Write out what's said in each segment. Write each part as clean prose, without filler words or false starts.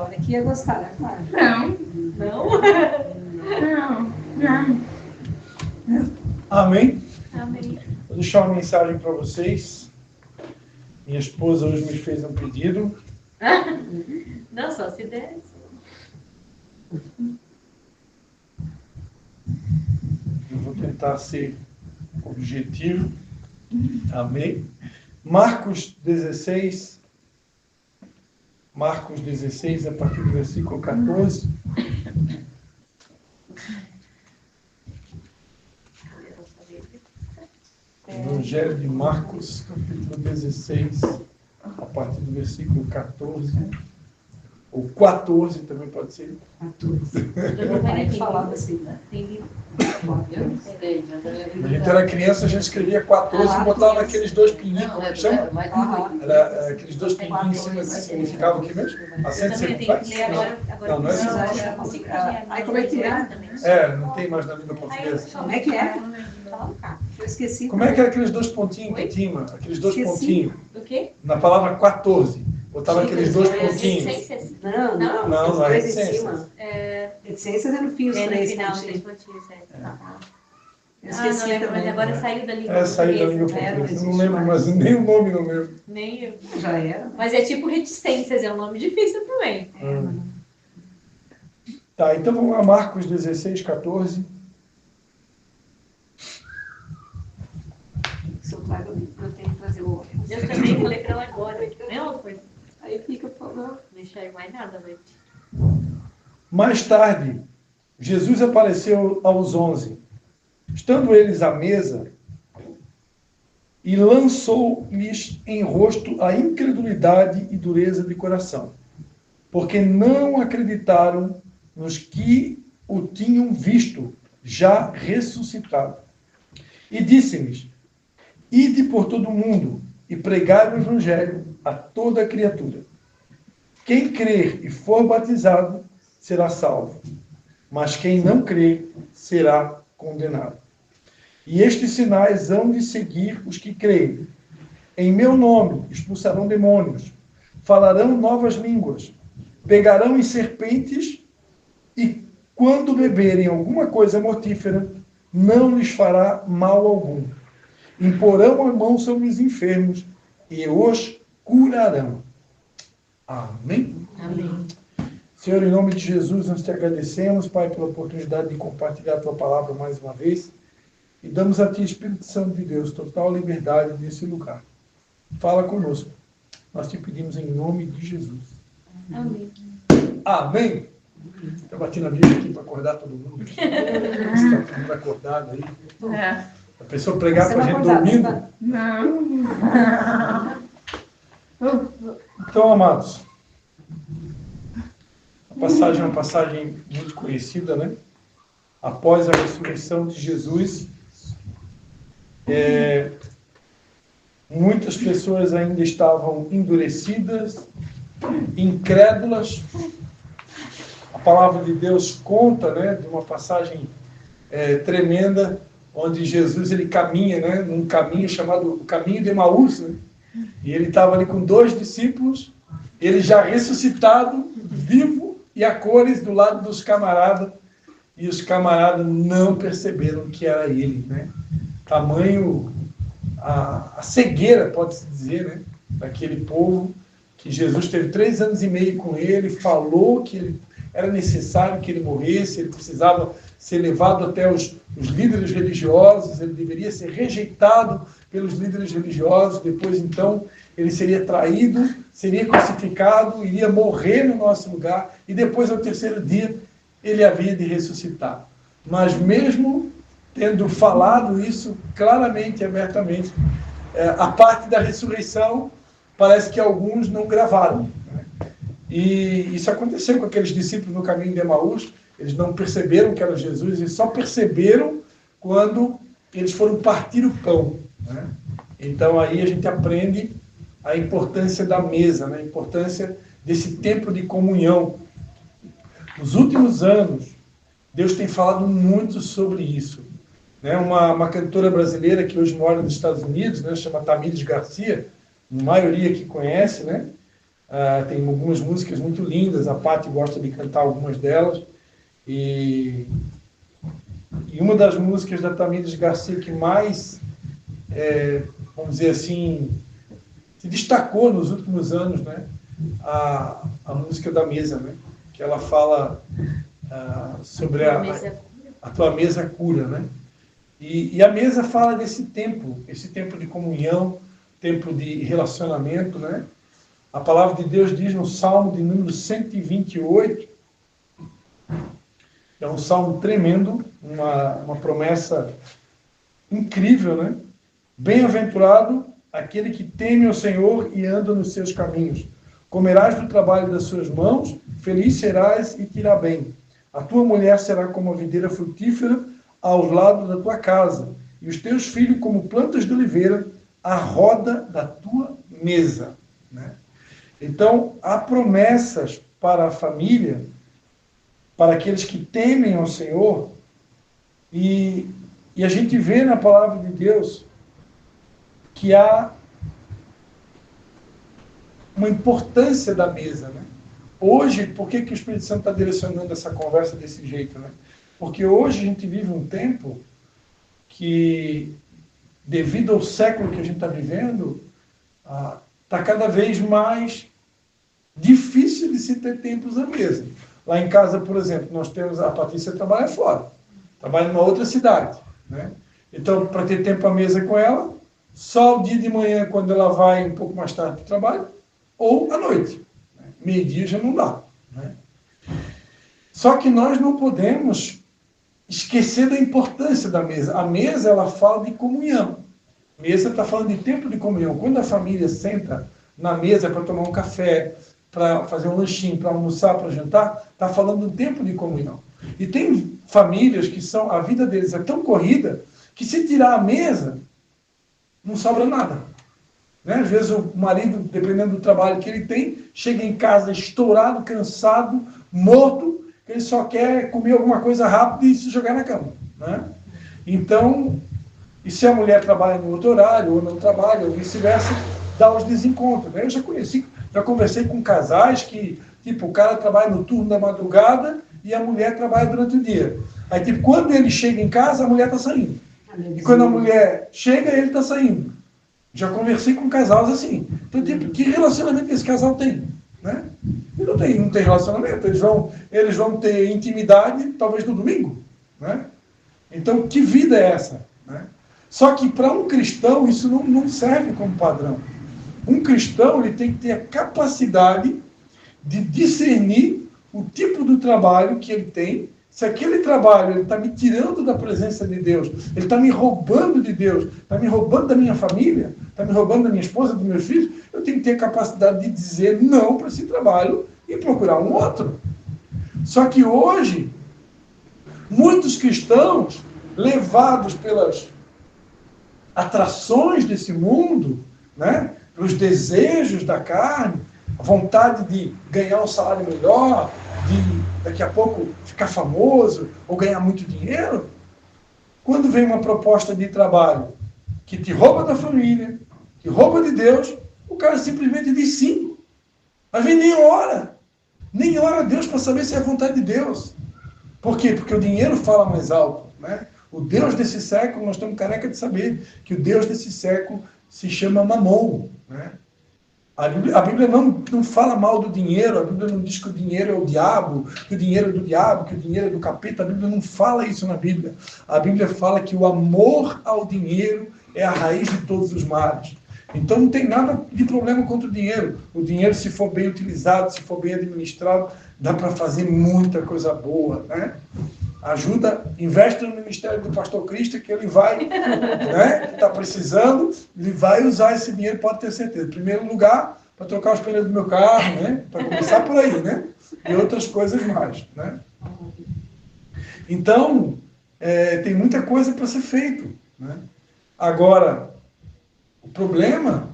Vitória que ia gostar, né, Clara? Não. Amém? Amém. Vou deixar uma mensagem para vocês. Minha esposa hoje me fez um pedido. Não, só se der. Eu vou tentar ser objetivo. Amém? Marcos 16, a partir do versículo 14. Evangelho de Marcos, capítulo 16, a partir do versículo 14. Ou 14 também pode ser. 14. Meu pai falava assim, né? Eu não sei, mas eu lembro. Quando a gente era criança, a gente escrevia 14 e botava naqueles dois pinguinhos, como é que chama? Era aqueles dois pinguinhos em cima que significava o que mesmo? Acento circunflexo? Não, não é assim. Aí como é que é? Não tem mais na língua portuguesa. Como é que é? Eu esqueci. Como é que era aqueles dois pontinhos que tinha? Aqueles dois Esqueci. pontinhos. Do quê? Na palavra 14, botava aqueles dois pontinhos. Não, não é três em reticências. cima. Reticências é no fim, os É no três final, pontinhos. 3 pontinhos. Eu Não esqueci lembro, mas também. agora saiu da língua Saiu da língua portuguesa. portuguesa. Eu não lembro mais nem o nome, não lembro. Nem eu. Já era. Mas é tipo reticências, é um nome difícil também. Tá, então vamos lá, Marcos 16, 14. Se eu trago, eu tenho que trazer o óculos. Eu também vou ler pra ela agora. Mesma coisa. Aí fica, por favor. Não enxergo mais nada, mas... Mais tarde, Jesus apareceu aos 11, estando eles à mesa, e lançou-lhes em rosto a incredulidade e dureza de coração, porque não acreditaram nos que o tinham visto, já ressuscitado. E disse-lhes: ide por todo o mundo e pregai o evangelho a toda criatura. Quem crer e for batizado será salvo, mas quem não crer será condenado. E estes sinais hão de seguir os que creem. Em meu nome expulsarão demônios, falarão novas línguas, pegarão em serpentes, e quando beberem alguma coisa mortífera, não lhes fará mal algum. Imporão a mão sobre os enfermos e os curarão. Amém? Amém. Senhor, em nome de Jesus, nós te agradecemos, Pai, pela oportunidade de compartilhar a tua palavra mais uma vez. E damos a ti, Espírito Santo de Deus, total liberdade nesse lugar. Fala conosco. Nós te pedimos em nome de Jesus. Amém. Amém? Eu bati na Bíblia aqui para acordar todo mundo. Está todo mundo acordado aí. A pessoa pregar para a gente dormindo. Então, amados, a passagem é uma passagem muito conhecida, né? Após a ressurreição de Jesus, muitas pessoas ainda estavam endurecidas, incrédulas. A palavra de Deus conta, né, de uma passagem tremenda, onde Jesus ele caminha, né, num caminho chamado o caminho de Emaús, né? E ele estava ali com 2 discípulos, ele já ressuscitado, vivo e a cores do lado dos camaradas, e os camaradas não perceberam que era ele, né? Tamanho a cegueira, pode-se dizer, né, daquele povo, que Jesus teve 3 anos e meio com ele, falou que ele era necessário que ele morresse, ele precisava ser levado até os líderes religiosos, ele deveria ser rejeitado pelos líderes religiosos, depois então ele seria traído, seria crucificado, iria morrer no nosso lugar, e depois ao 3º dia ele havia de ressuscitar. Mas mesmo tendo falado isso claramente e abertamente, a parte da ressurreição parece que alguns não gravaram, né? E isso aconteceu com aqueles discípulos no caminho de Emaús. Eles não perceberam que era Jesus, eles só perceberam quando eles foram partir o pão, né? Então aí a gente aprende a importância da mesa, né? A importância desse tempo de comunhão. Nos últimos anos, Deus tem falado muito sobre isso, né? Uma cantora brasileira que hoje mora nos Estados Unidos, né, chama Tamires Garcia, a maioria que conhece, né? Tem algumas músicas muito lindas, a Paty gosta de cantar algumas delas. E uma das músicas da Tamires Garcia que mais, vamos dizer assim, se destacou nos últimos anos, né? A música da mesa, né? Que ela fala sobre a tua mesa cura, né? E a mesa fala desse tempo, esse tempo de comunhão, tempo de relacionamento, né? A palavra de Deus diz no Salmo de número 128, é um salmo tremendo, uma promessa incrível, né? Bem-aventurado aquele que teme ao Senhor e anda nos seus caminhos. Comerás do trabalho das suas mãos, feliz serás e te irá bem. A tua mulher será como a videira frutífera aos lados da tua casa, e os teus filhos como plantas de oliveira à roda da tua mesa. Né? Então, há promessas para a família, para aqueles que temem ao Senhor, e a gente vê na palavra de Deus que há uma importância da mesa, né? Hoje, por que o Espírito Santo está direcionando essa conversa desse jeito, né? Porque hoje a gente vive um tempo que, devido ao século que a gente está vivendo, está cada vez mais difícil de se ter tempos à mesa. Lá em casa, por exemplo, nós temos a Patrícia trabalha fora, trabalha em uma outra cidade, né? Então, para ter tempo à mesa com ela, só o dia de manhã, quando ela vai um pouco mais tarde para o trabalho, ou à noite. Meio-dia já não dá. Né? Só que nós não podemos esquecer da importância da mesa. A mesa, ela fala de comunhão. A mesa está falando de tempo de comunhão. Quando a família senta na mesa para tomar um café, para fazer um lanchinho, para almoçar, para jantar, está falando do tempo de comunhão. E tem famílias que a vida deles é tão corrida, que se tirar a mesa, não sobra nada. Né? Às vezes o marido, dependendo do trabalho que ele tem, chega em casa estourado, cansado, morto, que ele só quer comer alguma coisa rápida e se jogar na cama. Né? Então, e se a mulher trabalha no outro horário, ou não trabalha, ou vice-versa, dá os desencontros. Né? Eu já conversei com casais que, tipo, o cara trabalha no turno da madrugada e a mulher trabalha durante o dia. Aí, tipo, quando ele chega em casa, a mulher está saindo. E quando a mulher chega, ele está saindo. Já conversei com casais assim. Então, tipo, que relacionamento esse casal tem? Né? Não tem relacionamento. Eles vão ter intimidade, talvez no domingo. Né? Então, que vida é essa? Né? Só que para um cristão, isso não serve como padrão. Um cristão ele tem que ter a capacidade de discernir o tipo do trabalho que ele tem. Se aquele trabalho está me tirando da presença de Deus, ele está me roubando de Deus, está me roubando da minha família, está me roubando da minha esposa, dos meus filhos, eu tenho que ter a capacidade de dizer não para esse trabalho e procurar um outro. Só que hoje, muitos cristãos, levados pelas atrações desse mundo, né, pelos desejos da carne, a vontade de ganhar um salário melhor, de daqui a pouco ficar famoso ou ganhar muito dinheiro, quando vem uma proposta de trabalho que te rouba da família, que rouba de Deus, o cara simplesmente diz sim. Mas vem nem ora a Deus para saber se é a vontade de Deus. Por quê? Porque o dinheiro fala mais alto. Né? O Deus desse século, nós estamos careca de saber que o Deus desse século se chama Mamon. Né? A Bíblia não fala mal do dinheiro, a Bíblia não diz que o dinheiro é o diabo, que o dinheiro é do diabo, que o dinheiro é do capeta, a Bíblia não fala isso na Bíblia. A Bíblia fala que o amor ao dinheiro é a raiz de todos os males. Então não tem nada de problema contra o dinheiro. O dinheiro, se for bem utilizado, se for bem administrado, dá para fazer muita coisa boa. Né? Ajuda, investe no ministério do pastor Cristo, que ele vai, né, está precisando, ele vai usar esse dinheiro, pode ter certeza. Em primeiro lugar, para trocar os pneus do meu carro, né, para começar por aí, né, e outras coisas mais. Né. Então, tem muita coisa para ser feito. Né. Agora, o problema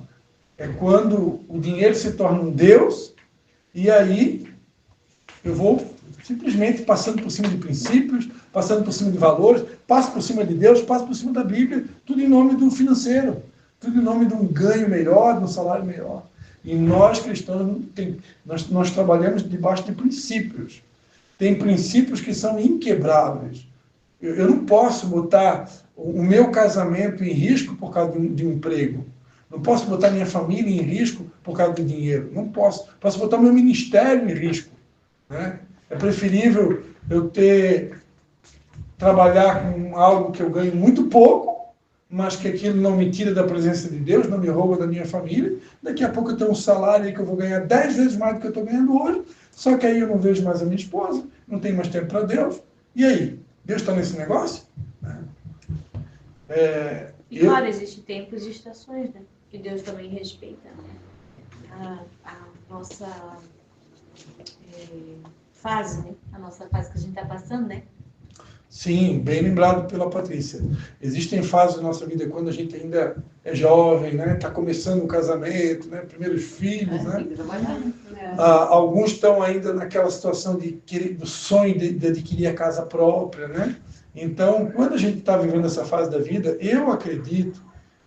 é quando o dinheiro se torna um Deus, e aí eu vou simplesmente passando por cima de princípios, passando por cima de valores, passo por cima de Deus, passo por cima da Bíblia, tudo em nome do financeiro, tudo em nome de um ganho melhor, de um salário melhor. E nós cristãos, nós trabalhamos debaixo de princípios. Tem princípios que são inquebráveis. Eu não posso botar o meu casamento em risco por causa de um emprego. Não posso botar minha família em risco por causa do dinheiro. Não posso. Posso botar o meu ministério em risco. Né? É preferível eu trabalhar com algo que eu ganho muito pouco, mas que aquilo não me tira da presença de Deus, não me rouba da minha família. Daqui a pouco eu tenho um salário aí que eu vou ganhar 10 vezes mais do que eu estou ganhando hoje, só que aí eu não vejo mais a minha esposa, não tenho mais tempo para Deus. E aí? Deus está nesse negócio? E claro, existem tempos e estações, né? Que Deus também respeita, né? A nossa fase, né? A nossa fase que a gente está passando, né? Sim, bem lembrado pela Patrícia. Existem fases da nossa vida quando a gente ainda é jovem, né? Está começando o casamento, né? Primeiros filhos, né? Alguns estão ainda naquela situação do sonho de adquirir a casa própria, né? Então, quando a gente está vivendo essa fase da vida, eu acredito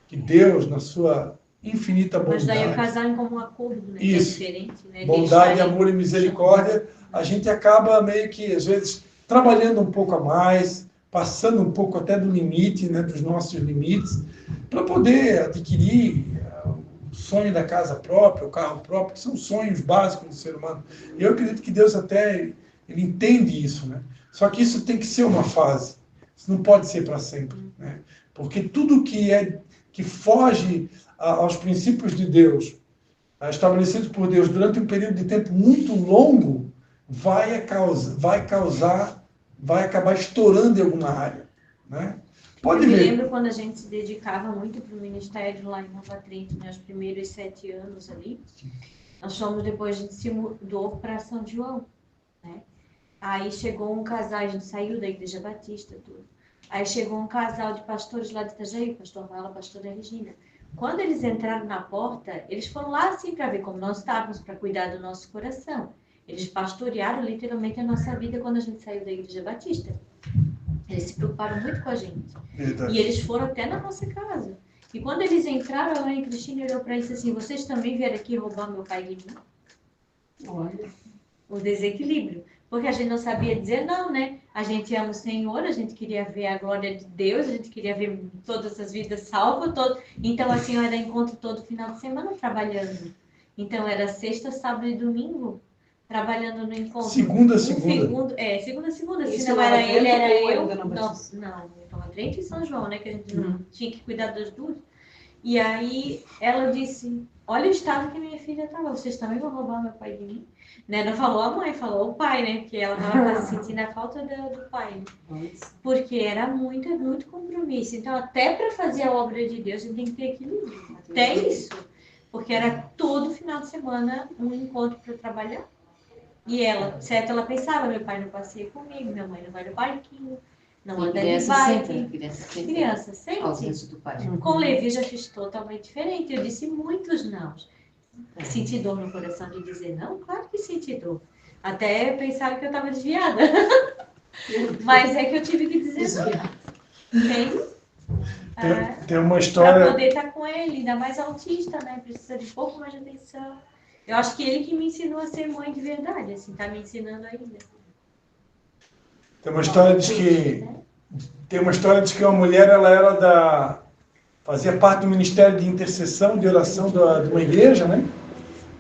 que Deus, na sua infinita bondade... Mas daí o casal em comum acordo, né? Isso. Que é diferente, né? Bondade, amor e misericórdia, a gente acaba meio que, às vezes, trabalhando um pouco a mais, passando um pouco até do limite, né, dos nossos limites, para poder adquirir o sonho da casa própria, o carro próprio, que são sonhos básicos do ser humano. E eu acredito que Deus até ele entende isso, né? Só que isso tem que ser uma fase. Isso não pode ser para sempre, né? Porque tudo que foge aos princípios de Deus, estabelecidos por Deus durante um período de tempo muito longo, vai acabar estourando em alguma área, né? Pode Eu me ver. lembro quando a gente se dedicava muito para o ministério lá em Nova Trento, né, os primeiros 7 anos ali. Nós fomos, depois a gente se mudou para São João, né? Aí chegou um casal, a gente saiu da Igreja Batista, tudo. Aí chegou um casal de pastores lá de Itajaí, pastor Vala, pastora Regina. Quando eles entraram na porta, eles foram lá assim para ver como nós estávamos, para cuidar do nosso coração. Eles pastorearam literalmente a nossa vida quando a gente saiu da Igreja Batista. Eles se preocuparam muito com a gente. Verdade. E eles foram até na nossa casa. E quando eles entraram, a mãe Cristina olhou para eles assim, vocês também vieram aqui roubar meu pai de mim? Olha. O desequilíbrio. Porque a gente não sabia dizer não, né? A gente ama o Senhor, a gente queria ver a glória de Deus, a gente queria ver todas as vidas salvas. Então, assim, eu era encontro todo final de semana trabalhando. Então, era sexta, sábado e domingo trabalhando no encontro. Segunda. Segunda. Se não era ele, era eu. Não, eu estava frente em São João, né? Que a gente não tinha que cuidar das duas. E aí, ela disse, olha o estado que minha filha estava, vocês também vão roubar meu pai de mim? Né? Não falou a mãe, falou o pai, né? Porque ela estava sentindo a falta do pai. Né? Porque era muito compromisso. Então, até para fazer a obra de Deus, a gente tem que ter equilíbrio. Até isso. Porque era todo final de semana um encontro para trabalhar. E ela, certo, ela pensava, meu pai não passeia comigo, minha mãe não vai no parquinho, não anda de bike. Criança sempre. Ausência do pai. Com Levi eu já fiz totalmente diferente. Eu disse muitos não. Senti dor no coração de dizer não? Claro que senti dor. Até pensava que eu estava desviada. Mas é que eu tive que dizer não. Tem uma história... Para poder estar com ele, ainda mais autista, né? Precisa de pouco mais de atenção. Eu acho que ele que me ensinou a ser mãe de verdade, assim, tá me ensinando ainda. Tem uma história de que uma mulher, ela fazia parte do ministério de intercessão, de oração de uma igreja, né?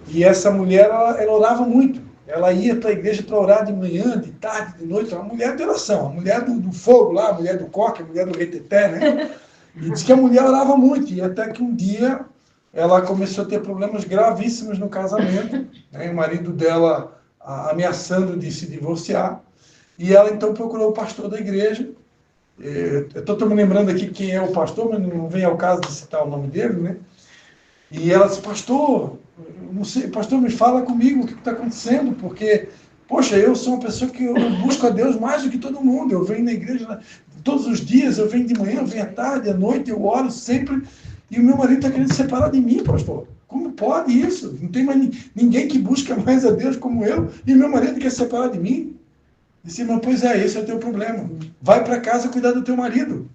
E essa mulher, ela orava muito. Ela ia para a igreja para orar de manhã, de tarde, de noite. Uma mulher de oração, a mulher do fogo lá, a mulher do coque, a mulher do reteté, né? E diz que a mulher orava muito. E até que um dia ela começou a ter problemas gravíssimos no casamento, né? O marido dela ameaçando de se divorciar. E ela então procurou o pastor da igreja. Eu estou me lembrando aqui quem é o pastor, mas não vem ao caso de citar o nome dele, né? E ela disse, pastor, não sei, pastor, me fala comigo o que está acontecendo, porque, poxa, eu sou uma pessoa que eu busco a Deus mais do que todo mundo. Eu venho na igreja todos os dias, eu venho de manhã, eu venho à tarde, à noite, eu oro sempre, e o meu marido está querendo se separar de mim, pastor. Como pode isso? Não tem mais ninguém que busca mais a Deus como eu, e o meu marido quer se separar de mim. Disse, mas pois é, esse é o teu problema. Vai para casa cuidar do teu marido.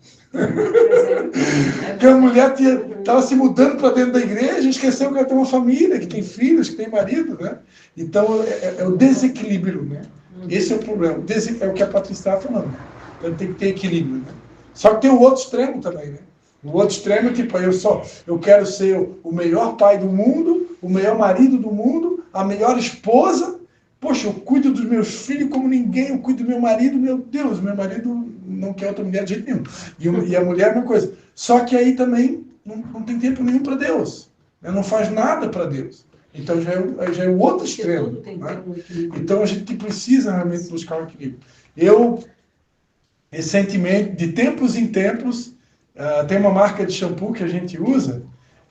Que a mulher estava se mudando para dentro da igreja e esqueceu que ela tem uma família, que tem filhos, que tem marido, né? Então, é o desequilíbrio, né? Esse é o problema. É o que a Patrícia estava falando. Então, tem que ter equilíbrio, né? Só que tem o outro extremo também, né? O outro extremo, tipo, eu quero ser o melhor pai do mundo, o melhor marido do mundo, a melhor esposa. Poxa, eu cuido dos meus filhos como ninguém, eu cuido do meu marido, meu Deus, meu marido não quer outra mulher de jeito nenhum. E a mulher é a mesma coisa. Só que aí também não tem tempo nenhum para Deus. Né? Não faz nada para Deus. Então já é o outro extremo. Né? Então a gente precisa realmente buscar um equilíbrio. Eu, recentemente, de tempos em tempos, tem uma marca de shampoo que a gente usa,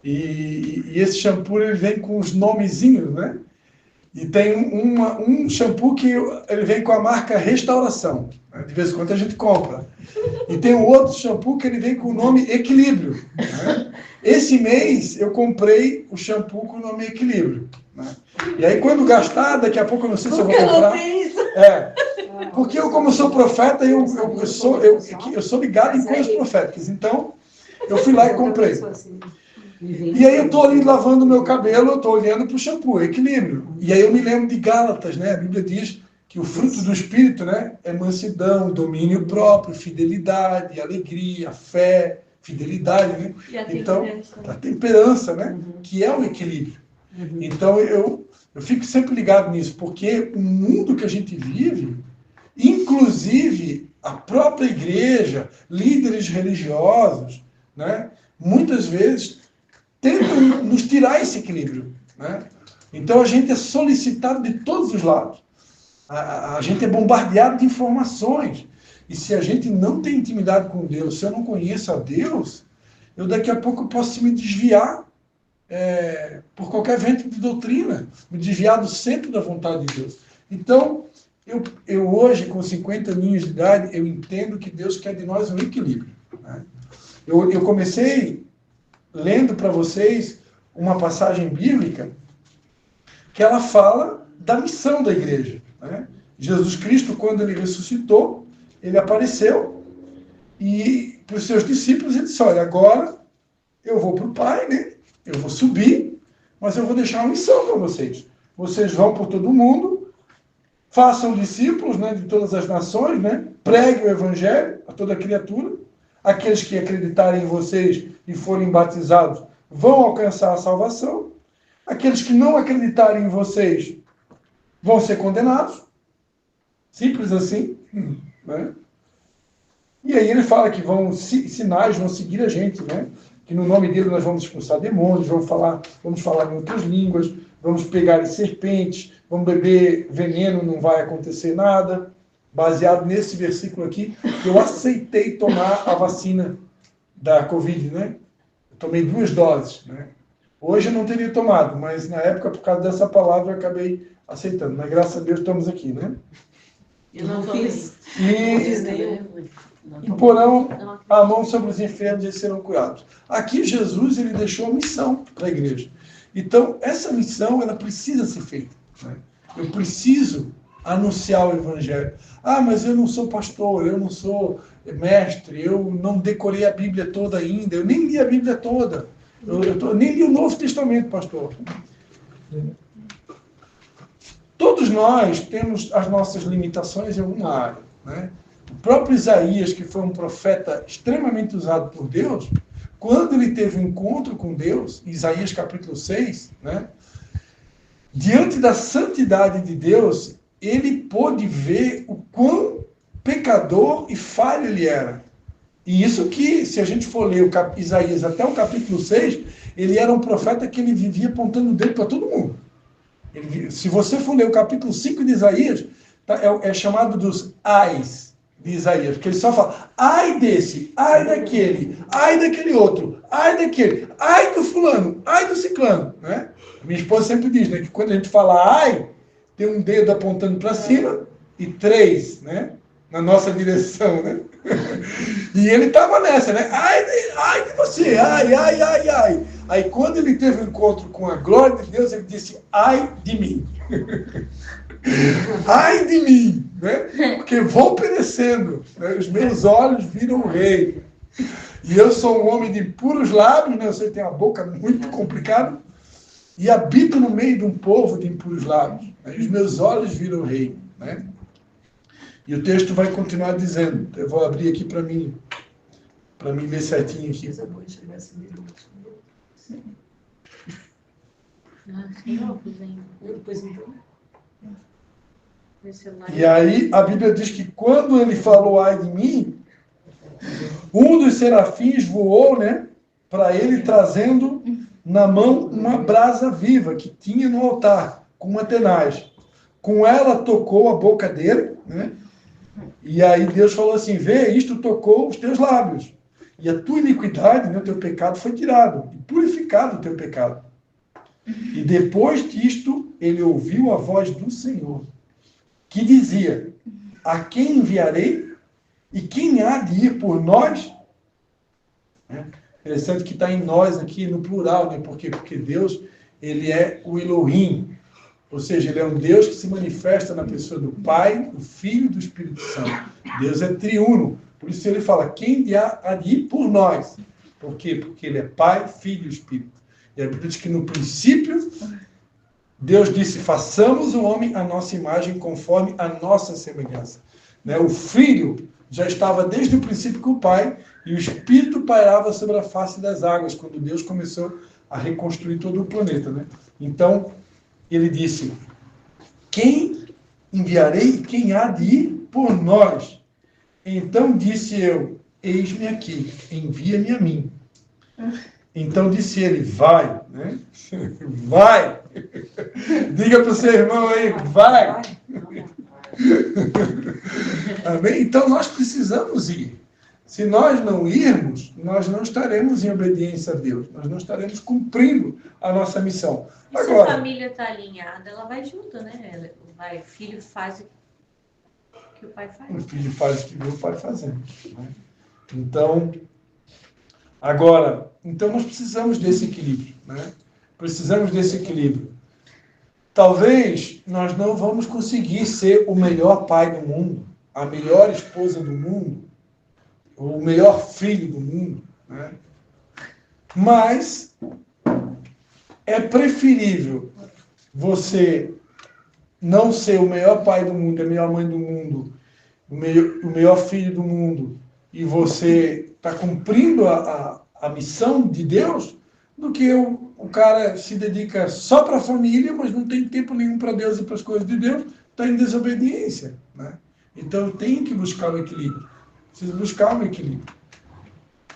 e esse shampoo ele vem com os nomezinhos, né? E tem um shampoo que ele vem com a marca Restauração. Né? De vez em quando a gente compra. E tem um outro shampoo que ele vem com o nome Equilíbrio. Né? Esse mês eu comprei o shampoo com o nome Equilíbrio. Né? E aí quando gastar, daqui a pouco eu não sei se eu vou comprar. Porque eu, como sou profeta, eu sou ligado em coisas proféticas. Então, eu fui lá e comprei. E aí eu estou ali lavando o meu cabelo, eu estou olhando para o shampoo, equilíbrio. E aí eu me lembro de Gálatas, né? A Bíblia diz que o fruto do Espírito, né, é mansidão, domínio próprio, fidelidade, alegria, fé, fidelidade, né? Então, a temperança, né? Que é o equilíbrio. Então, eu fico sempre ligado nisso, porque o mundo que a gente vive, inclusive a própria igreja, líderes religiosos, né? Muitas vezes tentam nos tirar esse equilíbrio. Né? Então a gente é solicitado de todos os lados. A gente é bombardeado de informações. E se a gente não tem intimidade com Deus, se eu não conheço a Deus, eu daqui a pouco posso me desviar por qualquer vento de doutrina, me desviar do centro da vontade de Deus. Então, eu hoje, com 50 aninhos de idade, eu entendo que Deus quer de nós um equilíbrio. Né? Eu comecei lendo para vocês uma passagem bíblica que ela fala da missão da igreja. Né? Jesus Cristo, quando ele ressuscitou, ele apareceu e para os seus discípulos ele disse, olha, agora eu vou para o Pai, né? Eu vou subir, mas eu vou deixar uma missão para vocês. Vocês vão por todo mundo, façam discípulos, né, de todas as nações, né? Preguem o Evangelho a toda criatura. Aqueles que acreditarem em vocês e forem batizados vão alcançar a salvação. Aqueles que não acreditarem em vocês vão ser condenados. Simples assim. Né? E aí ele fala que sinais vão seguir a gente, né? Que no nome dele nós vamos expulsar demônios, vamos falar em outras línguas, vamos pegar serpentes, vamos beber veneno, não vai acontecer nada. Baseado nesse versículo aqui, eu aceitei tomar a vacina da Covid, né? Eu tomei 2 doses, né? Hoje eu não teria tomado, mas na época, por causa dessa palavra, eu acabei aceitando. Mas graças a Deus estamos aqui, né? Eu não fiz. E porão a mão sobre os enfermos e eles serão curados. Aqui Jesus ele deixou a missão para a igreja. Então, essa missão ela precisa ser feita. Né? Eu preciso anunciar o Evangelho. Ah, mas eu não sou pastor, eu não sou mestre, eu não decorei a Bíblia toda ainda, eu nem li a Bíblia toda. Eu nem li o Novo Testamento, pastor. Todos nós temos as nossas limitações em alguma área. Né? O próprio Isaías, que foi um profeta extremamente usado por Deus, quando ele teve um encontro com Deus, Isaías capítulo 6, né? Diante da santidade de Deus, ele pôde ver o quão pecador e falho ele era. E isso que, se a gente for ler Isaías até o capítulo 6, ele era um profeta que ele vivia apontando o dedo para todo mundo. Se você for ler o capítulo 5 de Isaías, é chamado dos ais de Isaías, porque ele só fala, ai desse, ai daquele outro, ai daquele, ai do fulano, ai do ciclano. Né? Minha esposa sempre diz, né, que quando a gente fala ai, tem um dedo apontando para cima e 3, né, na nossa direção, né? E ele estava nessa, né? Ai de você, ai. Aí quando ele teve um encontro com a glória de Deus, ele disse, ai de mim. Ai de mim, né? Porque vou perecendo, né? Os meus olhos viram o rei. E eu sou um homem de puros lábios, né? Você tem uma boca muito complicada. E habito no meio de um povo de impuros lábios. Né? E os meus olhos viram o rei. Né? E o texto vai continuar dizendo. Eu vou abrir aqui para mim ler certinho aqui. E aí a Bíblia diz que quando ele falou ai de mim, um dos serafins voou, né, para ele trazendo na mão uma brasa viva que tinha no altar, com uma tenaz. Com ela tocou a boca dele, né? E aí Deus falou assim, vê, isto tocou os teus lábios. E a tua iniquidade, né, o teu pecado foi tirado, e purificado o teu pecado. E depois disto, ele ouviu a voz do Senhor, que dizia, a quem enviarei? E quem há de ir por nós? Interessante que está em nós aqui, no plural, né? Porque Deus, ele é o Elohim. Ou seja, ele é um Deus que se manifesta na pessoa do Pai, do Filho e do Espírito Santo. Deus é triuno. Por isso ele fala, quem há de ir por nós? Por quê? Porque ele é Pai, Filho e Espírito. E a Bíblia diz que no princípio, Deus disse, façamos o homem à nossa imagem, conforme a nossa semelhança. Né? O Filho já estava desde o princípio com o Pai, e o Espírito pairava sobre a face das águas, quando Deus começou a reconstruir todo o planeta. Né? Então, ele disse, quem enviarei e quem há de ir por nós? Então disse eu, eis-me aqui, envia-me a mim. Então disse ele, vai, né? Vai. Diga para o seu irmão aí, vai. Amém? Então nós precisamos ir. Se nós não irmos, nós não estaremos em obediência a Deus. Nós não estaremos cumprindo a nossa missão. E se a família está alinhada, ela vai junto, né? O filho faz o que o pai faz. O filho faz o que o pai fazendo. Né? Então nós precisamos desse equilíbrio. Né? Precisamos desse equilíbrio. Talvez nós não vamos conseguir ser o melhor pai do mundo, a melhor esposa do mundo, o melhor filho do mundo, né? Mas é preferível você não ser o melhor pai do mundo, a melhor mãe do mundo, o melhor filho do mundo, e você está cumprindo a missão de Deus, do que o cara se dedica só para a família, mas não tem tempo nenhum para Deus e para as coisas de Deus, está em desobediência. Né? Então eu tenho que buscar o equilíbrio. Preciso buscar um equilíbrio.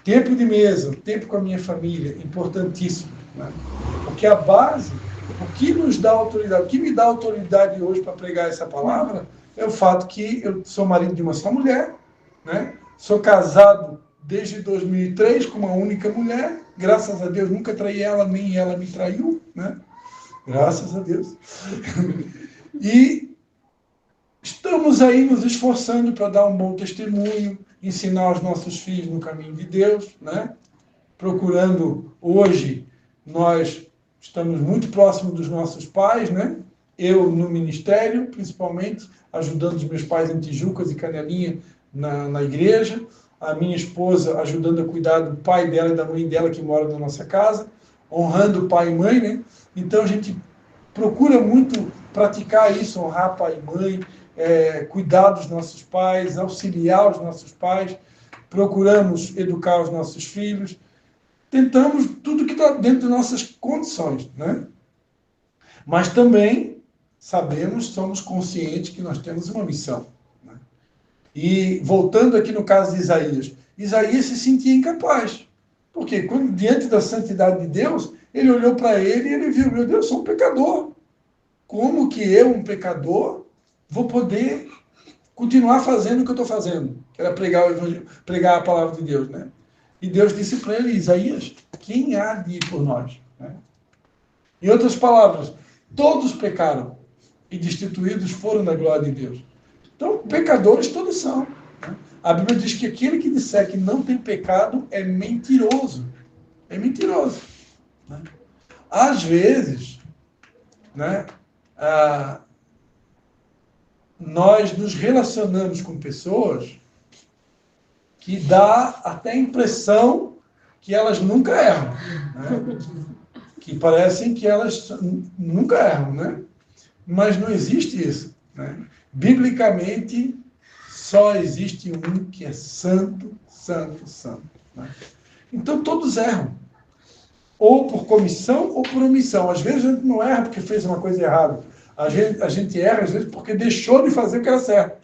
Tempo de mesa, tempo com a minha família, importantíssimo. Né? Porque a base, o que nos dá autoridade, o que me dá autoridade hoje para pregar essa palavra, é o fato que eu sou marido de uma só mulher, né? Sou casado desde 2003 com uma única mulher, graças a Deus nunca traí ela, nem ela me traiu, né? Graças a Deus. E estamos aí nos esforçando para dar um bom testemunho, ensinar os nossos filhos no caminho de Deus, né? Procurando, hoje, nós estamos muito próximos dos nossos pais, né? Eu no ministério, principalmente, ajudando os meus pais em Tijucas e Canelinha na igreja, a minha esposa ajudando a cuidar do pai dela e da mãe dela que mora na nossa casa, honrando o pai e mãe, né? Então a gente procura muito praticar isso, honrar pai e mãe, cuidar dos nossos pais, auxiliar os nossos pais, procuramos educar os nossos filhos, tentamos tudo que está dentro de nossas condições, né? Mas também sabemos, somos conscientes que nós temos uma missão. Né? E voltando aqui no caso de Isaías, Isaías se sentia incapaz, porque quando diante da santidade de Deus, ele olhou para ele e ele viu, meu Deus, eu sou um pecador. Como que eu, um pecador, vou poder continuar fazendo o que eu estou fazendo? Que era pregar o evangelho, pregar a palavra de Deus, né? E Deus disse para ele, Isaías, quem há de ir por nós? Né? Em outras palavras, todos pecaram e destituídos foram da glória de Deus. Então, pecadores todos são. Né? A Bíblia diz que aquele que disser que não tem pecado é mentiroso. É mentiroso. Né? Às vezes, né, nós nos relacionamos com pessoas que dá até a impressão que elas nunca erram, né? Que parecem que elas nunca erram, né? Mas não existe isso, né? Biblicamente, só existe um que é santo, santo, santo, né? Então, todos erram. Ou por comissão ou por omissão. Às vezes a gente não erra porque fez uma coisa errada. A gente erra, às vezes, porque deixou de fazer o que era certo.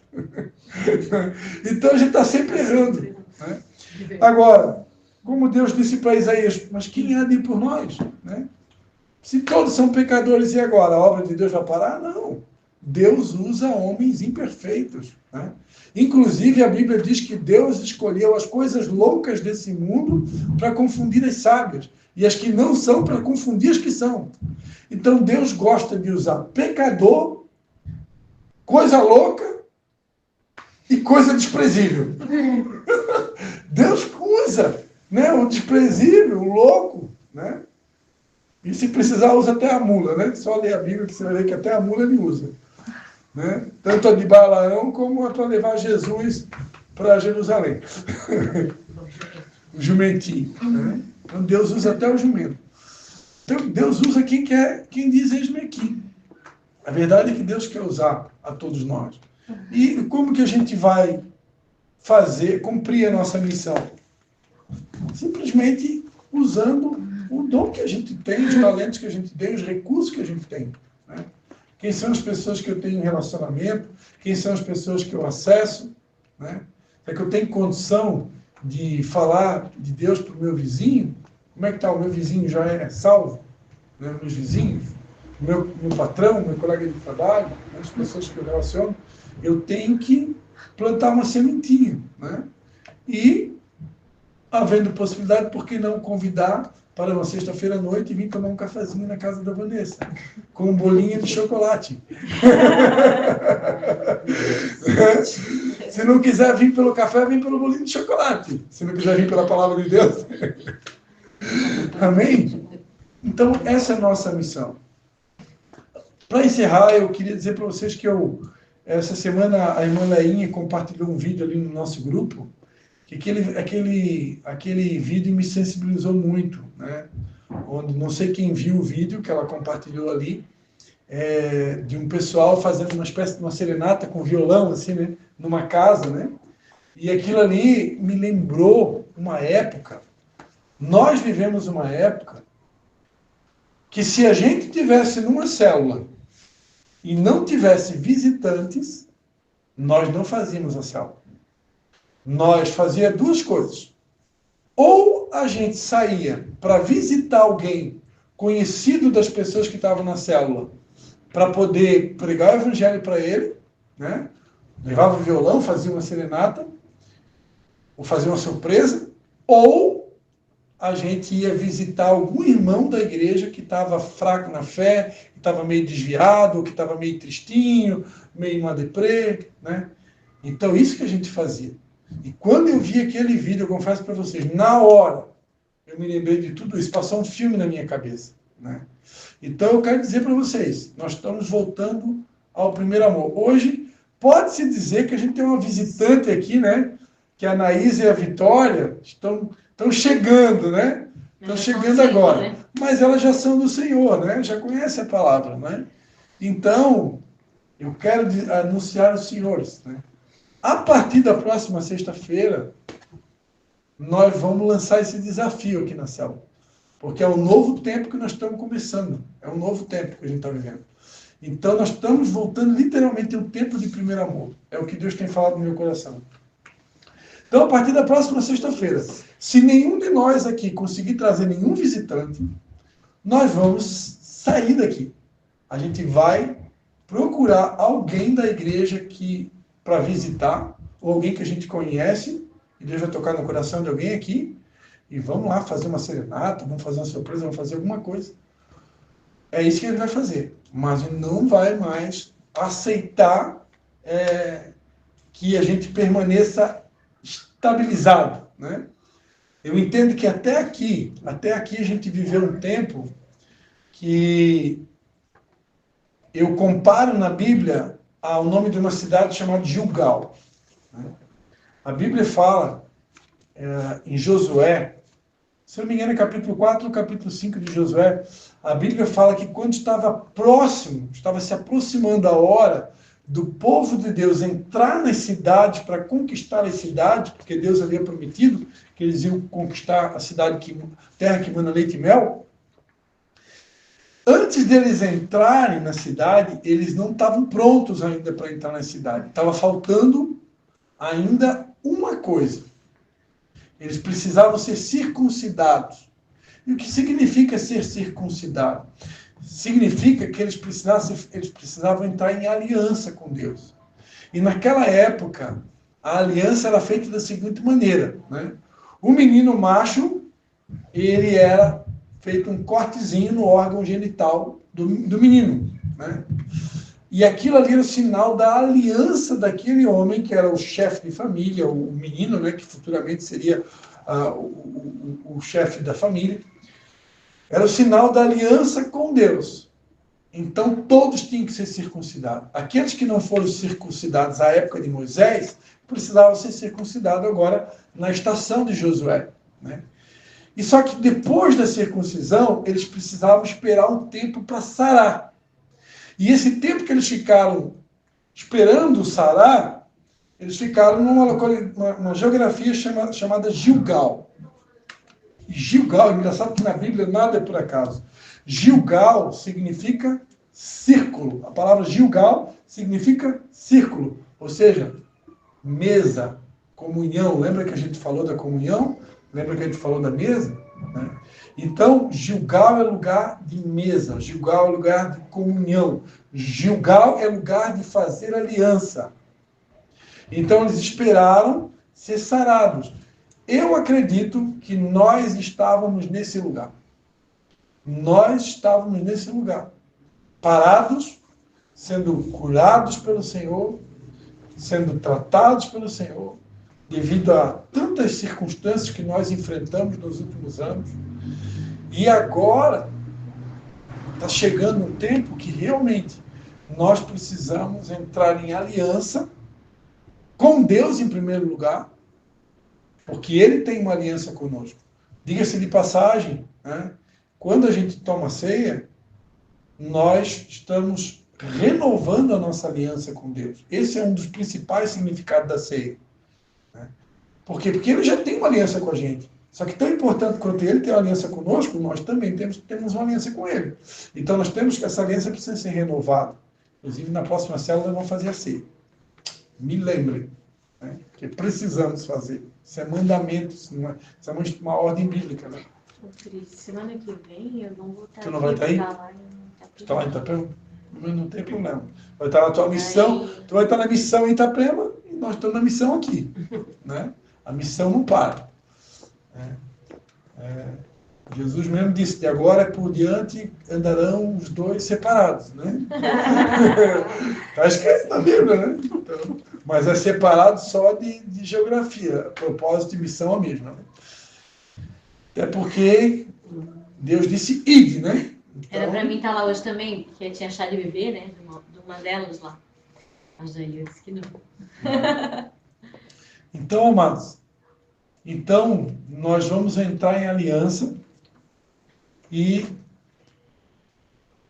Então, a gente está sempre errando, né? Agora, como Deus disse para Isaías, mas quem há de ir por nós, né? Se todos são pecadores e agora a obra de Deus vai parar? Não. Deus usa homens imperfeitos, né? Inclusive, a Bíblia diz que Deus escolheu as coisas loucas desse mundo para confundir as sábias, e as que não são para confundir as que são. Então, Deus gosta de usar pecador, coisa louca e coisa desprezível. Deus usa, né, o desprezível, o louco, né? E se precisar, usa até a mula, né? Só ler a Bíblia que você vai ver que até a mula ele usa, né? Tanto a de Balaão como a para levar Jesus para Jerusalém. O jumentinho, né? Então Deus usa até o jumento. Então Deus usa quem quer, quem diz eis-me aqui. A verdade é que Deus quer usar a todos nós. E como que a gente vai fazer, cumprir a nossa missão? Simplesmente usando o dom que a gente tem, os talentos que a gente tem, os recursos que a gente tem, né? Quem são as pessoas que eu tenho em relacionamento? Quem são as pessoas que eu acesso, né? É que eu tenho condição de falar de Deus para o meu vizinho? Como é que está? O meu vizinho já é salvo? Né? Meus vizinhos? Meu patrão, meu colega de trabalho, né? As pessoas que eu relaciono, eu tenho que plantar uma sementinha, né? E, havendo possibilidade, por que não convidar para uma sexta-feira à noite e vir tomar um cafezinho na casa da Vanessa, com um bolinho de chocolate. Se não quiser vir pelo café, vem pelo bolinho de chocolate. Se não quiser vir pela palavra de Deus. Amém? Então, essa é a nossa missão. Para encerrar, eu queria dizer para vocês que essa semana, a irmã Leinha compartilhou um vídeo ali no nosso grupo, que aquele vídeo me sensibilizou muito, né? Onde, não sei quem viu o vídeo que ela compartilhou ali, de um pessoal fazendo uma espécie de uma serenata com violão, assim, né? Numa casa, né? E aquilo ali me lembrou uma época. Nós vivemos uma época que, se a gente tivesse numa célula e não tivesse visitantes, nós não fazíamos a célula. Nós fazíamos duas coisas. Ou a gente saía para visitar alguém conhecido das pessoas que estavam na célula, para poder pregar o evangelho para ele, né? Levava o violão, fazia uma serenata, ou fazia uma surpresa, ou a gente ia visitar algum irmão da igreja que estava fraco na fé, que estava meio desviado, que estava meio tristinho, meio uma deprê, né? Então, isso que a gente fazia. E quando eu vi aquele vídeo, eu confesso para vocês, na hora, eu me lembrei de tudo isso, passou um filme na minha cabeça, né? Então, eu quero dizer para vocês, nós estamos voltando ao primeiro amor. Hoje, pode-se dizer que a gente tem uma visitante aqui, né? Que a Anaís e a Vitória estão chegando, né? Estão chegando agora. Né? Mas elas já são do Senhor, né? Já conhecem a palavra, né? Então, eu quero anunciar aos senhores, né? A partir da próxima sexta-feira, nós vamos lançar esse desafio aqui na célula. Porque é um novo tempo que nós estamos começando. É um novo tempo que a gente está vivendo. Então, nós estamos voltando literalmente ao tempo de primeiro amor. É o que Deus tem falado no meu coração. Então, a partir da próxima sexta-feira, se nenhum de nós aqui conseguir trazer nenhum visitante, nós vamos sair daqui. A gente vai procurar alguém da igreja para visitar, ou alguém que a gente conhece, e Deus vai tocar no coração de alguém aqui, e vamos lá fazer uma serenata, vamos fazer uma surpresa, vamos fazer alguma coisa. É isso que ele vai fazer. Mas ele não vai mais aceitar que a gente permaneça estabilizado, né? Eu entendo que até aqui a gente viveu um tempo que eu comparo na Bíblia ao nome de uma cidade chamada Gilgal, né? A Bíblia fala em Josué, se não me engano, capítulo 4 ou capítulo 5 de Josué, a Bíblia fala que quando estava próximo, estava se aproximando a hora do povo de Deus entrar nas cidades para conquistar as cidades, porque Deus havia prometido que eles iam conquistar a cidade, terra que manda leite e mel. Antes deles entrarem na cidade, eles não estavam prontos ainda para entrar na cidade. Estava faltando ainda uma coisa. Eles precisavam ser circuncidados. E o que significa ser circuncidado? Significa que eles precisavam entrar em aliança com Deus. E naquela época, a aliança era feita da seguinte maneira, né? O menino macho, ele era feito um cortezinho no órgão genital do menino, né? E aquilo ali era o sinal da aliança daquele homem, que era o chefe de família, o menino, né, que futuramente seria o chefe da família. Era o sinal da aliança com Deus. Então, todos tinham que ser circuncidados. Aqueles que não foram circuncidados à época de Moisés, precisavam ser circuncidados agora na estação de Josué, né? E só que depois da circuncisão, eles precisavam esperar um tempo para sarar. E esse tempo que eles ficaram esperando sarar, eles ficaram numa geografia chamada Gilgal. E Gilgal, engraçado que na Bíblia nada é por acaso. Gilgal significa círculo. A palavra Gilgal significa círculo, ou seja, mesa, comunhão. Lembra que a gente falou da comunhão? Lembra que a gente falou da mesa? Né? Então, Gilgal é lugar de mesa, Gilgal é lugar de comunhão, Gilgal é lugar de fazer aliança. Então, eles esperaram ser sarados. Eu acredito que nós estávamos nesse lugar. Nós estávamos nesse lugar. Parados, sendo curados pelo Senhor, sendo tratados pelo Senhor, devido a tantas circunstâncias que nós enfrentamos nos últimos anos. E agora está chegando um tempo que realmente nós precisamos entrar em aliança com Deus em primeiro lugar, porque Ele tem uma aliança conosco. Diga-se de passagem, né? Quando a gente toma ceia, nós estamos renovando a nossa aliança com Deus. Esse é um dos principais significados da ceia. Né? Por quê? Porque Ele já tem uma aliança com a gente. Só que tão importante quanto Ele tem uma aliança conosco, nós também temos uma aliança com Ele. Então nós temos que essa aliança precisa ser renovada. Inclusive, na próxima célula nós vamos fazer a ceia. Me lembrem, né? Que precisamos fazer. Isso é mandamento, isso é uma ordem bíblica. Né? Cris, semana que vem eu não vou estar. Tu não vai estar aí? Está lá em Itapema? Não tem problema. Vai estar na tua missão, tu vai estar na missão em Itapema e nós estamos na missão aqui. Né? A missão não para. Jesus mesmo disse, de agora por diante andarão os dois separados. Né? Está escrito na Bíblia, né? Então, mas é separado só de geografia. Propósito e missão é a mesma. Né? É porque Deus disse ide, né? Então, era para mim estar lá hoje também, porque tinha chá de bebê, né? De uma delas lá. Mas aí eu disse que não. Então, amados, nós vamos entrar em aliança e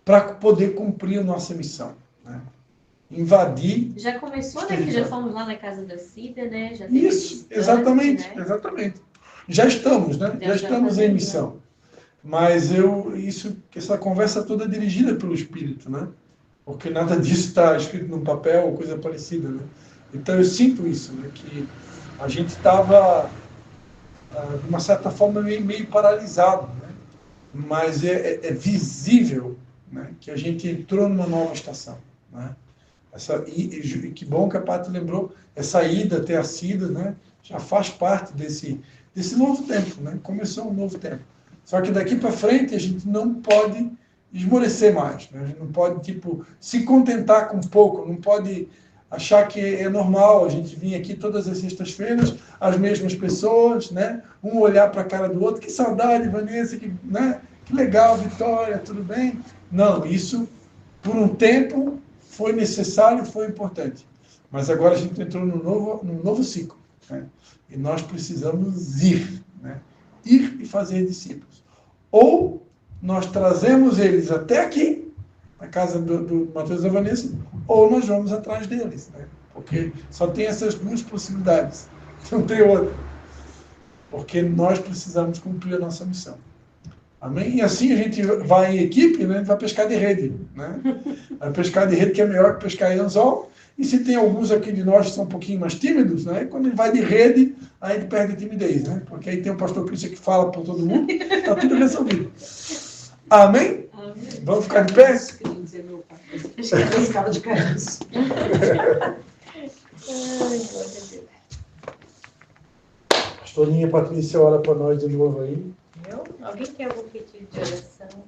para poder cumprir a nossa missão. Né? Invadir. Já começou, né? Que já fomos lá na casa da Cida, né? Já teve isso, exatamente, né? Exatamente. Já estamos, né? Já estamos em missão. Mas essa conversa toda é dirigida pelo Espírito, né? Porque nada disso está escrito num papel ou coisa parecida, né? Então eu sinto isso, né? Que a gente estava, de uma certa forma, meio paralisado, né? Mas é visível, né? Que a gente entrou numa nova estação, né? E que bom que a Pátria lembrou, essa ida até a Cida, né? Já faz parte desse novo tempo, né? Começou um novo tempo. Só que daqui para frente a gente não pode esmorecer mais, né? A gente não pode, se contentar com pouco, não pode achar que é normal a gente vir aqui todas as sextas-feiras, as mesmas pessoas, né? Um olhar para a cara do outro, que saudade, Vanessa, né? Que legal, Vitória, tudo bem? Não, isso, por um tempo, foi necessário, foi importante. Mas agora a gente entrou num novo ciclo. né? E nós precisamos ir, né? Ir e fazer discípulos. Ou nós trazemos eles até aqui, na casa do Mateus e da Vanessa, ou nós vamos atrás deles, né? Porque só tem essas duas possibilidades, não tem outra. Porque nós precisamos cumprir a nossa missão. Amém? E assim a gente vai em equipe, né? A gente vai pescar de rede, né? Vai pescar de rede, que é melhor que pescar em anzol. E se tem alguns aqui de nós que são um pouquinho mais tímidos, né? Quando ele vai de rede, aí ele perde a timidez, né? Porque aí tem o pastor Cristian que fala para todo mundo, está tudo resolvido. Amém? Amém. Vamos ficar de pé? Queria dizer, meu pai. Acho que é a escala de carinhos. Ai, glória a Deus. Pastorinha Patrícia, ora para nós de novo aí. Alguém quer algum pedido de oração?